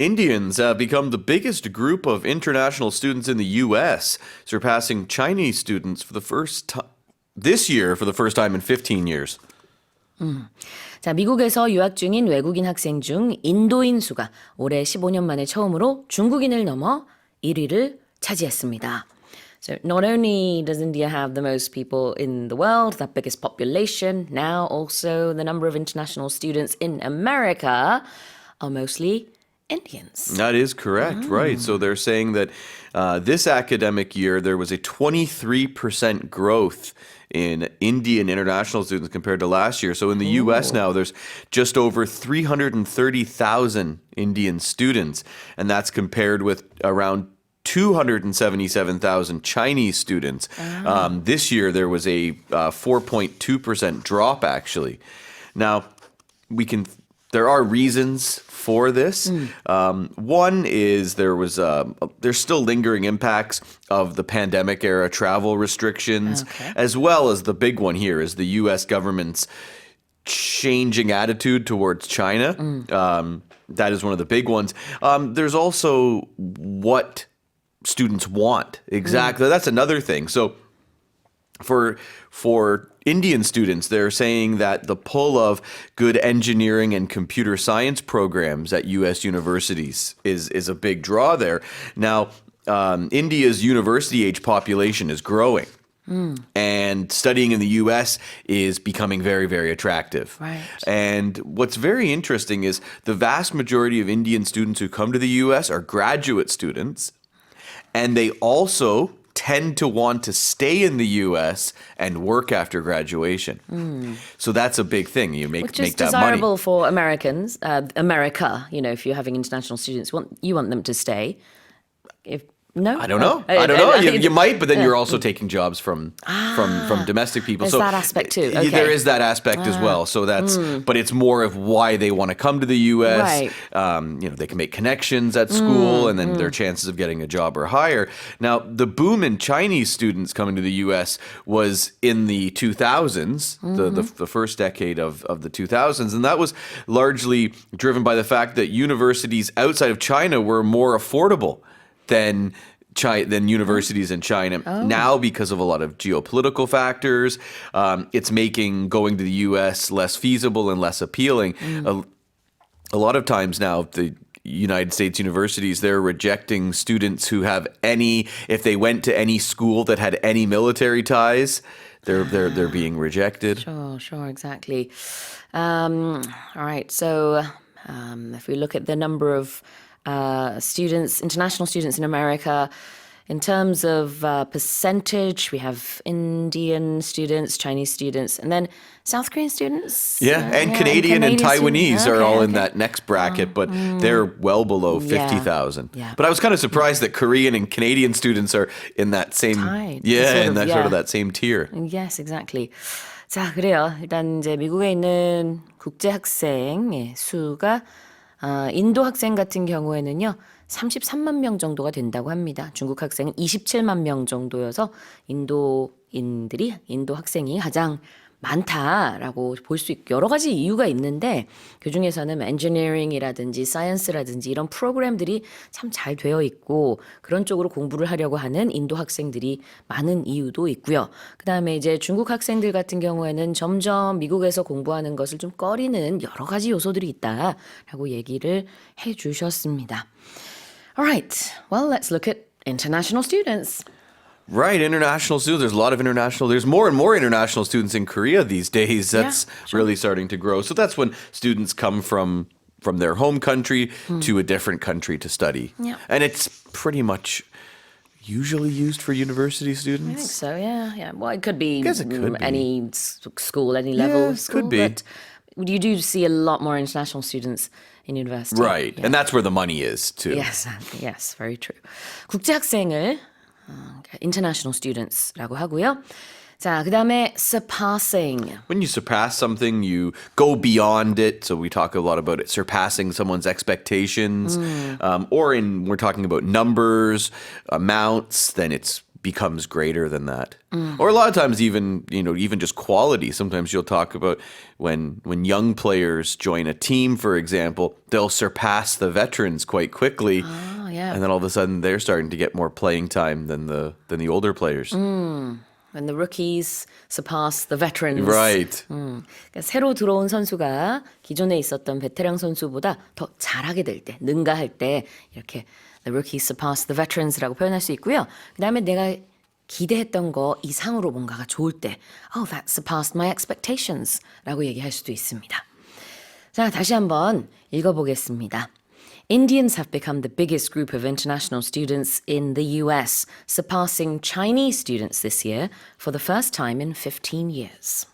Indians have become the biggest group of international students in the U.S., surpassing Chinese students for the first time this year for the first time in 15 years. 자, 미국에서 유학 중인 외국인 학생 중 인도인 수가 올해 15년 만에 처음으로 중국인을 넘어 1위를 차지했습니다. So not only does India have the most people in the world, the biggest population, now also the number of international students in America are mostly Indians. That is correct, right. So they're saying that this academic year there was a 23% growth in Indian international students compared to last year. So in the U.S. now, there's just over 330,000 Indian students, and that's compared with around 277,000 Chinese students. This year, there was a 4.2% drop, actually. Now, there are reasons for this. One is there's still lingering impacts of the pandemic era travel restrictions, as well as the big one here is the U.S. government's changing attitude towards China. That is one of the big ones. There's also what students want. Exactly. That's another thing. So for Indian students, they're saying that the pull of good engineering and computer science programs at U.S. universities is a big draw there. Now, India's university-age population is growing. And studying in the U.S. is becoming very, very attractive. Right. And what's very interesting is the vast majority of Indian students who come to the U.S. are graduate students, and they also tend to want to stay in the U.S. and work after graduation. So that's a big thing. You make Which is that money. desirable for Americans, America, if you're having international students, you want them to stay. No? I don't know. You might, but then you're also taking jobs from domestic people. There's so that aspect too. Okay. There is that aspect as well. So that's, but it's more of why they want to come to the U.S. Right. They can make connections at school, and then their chances of getting a job are higher. Now, the boom in Chinese students coming to the U.S. was in the 2000s, the first decade of the 2000s, and that was largely driven by the fact that universities outside of China were more affordable than universities in China. Now, because of a lot of geopolitical factors, it's making going to the U.S. less feasible and less appealing. A lot of times now, the United States universities, they're rejecting students who have if they went to any school that had any military ties, they're being rejected. Sure, exactly. All right, so if we look at the number of international students in America, in terms of percentage, we have Indian students, Chinese students, and then South Korean students. And Canadian and Taiwanese students. are all in that next bracket, but they're well below 50,000. Yeah. But I was kind of surprised that Korean and Canadian students are in that same, sort of that same tier. Yes, exactly. 자, 그래요. 일단 이제 미국에 있는 국제 학생 수가 인도 학생 같은 경우에는요, 33만 명 정도가 된다고 합니다. 중국 학생은 27만 명 정도여서 인도 학생이 가장 많다라고 볼 수 있고 여러 가지 이유가 있는데 그중에서는 엔지니어링이라든지 사이언스라든지 이런 프로그램들이 참 잘 되어 있고 그런 쪽으로 공부를 하려고 하는 인도 학생들이 많은 이유도 있고요. 그다음에 이제 중국 학생들 같은 경우에는 점점 미국에서 공부하는 것을 좀 꺼리는 여러 가지 요소들이 있다라고 얘기를 해 주셨습니다. Alright, well, let's look at international students. Right, international students. There's more and more international students in Korea these days. That's really starting to grow. So that's when students come from their home country to a different country to study. Yeah. And it's pretty much usually used for university students. I think so, yeah. Well, it could be, be. Any school, any level of school. Could be. But you do see a lot more international students in university. Right, and that's where the money is, too. Yes, very true. 국제 학생을 international students라고 하고요. 자, 그다음에 surpassing. When you surpass something, you go beyond it. So we talk a lot about it, surpassing someone's expectations. Or we're talking about numbers, amounts, then it's becomes greater than that. Or a lot of times even just quality. Sometimes you'll talk about when young players join a team, for example, they'll surpass the veterans quite quickly. Yeah. And then all of a sudden they're starting to get more playing time than the older players. When the rookies surpass the veterans. Right. 그러니까 새로 들어온 선수가 기존에 있었던 베테랑 선수보다 더 잘하게 될 때, 능가할 때 이렇게 the rookies surpass the veterans라고 표현할 수 있고요. 그다음에 내가 기대했던 거 이상으로 뭔가가 좋을 때 oh, that surpassed my expectations라고 얘기할 수도 있습니다. 자, 다시 한번 읽어보겠습니다. Indians have become the biggest group of international students in the US, surpassing Chinese students this year for the first time in 15 years.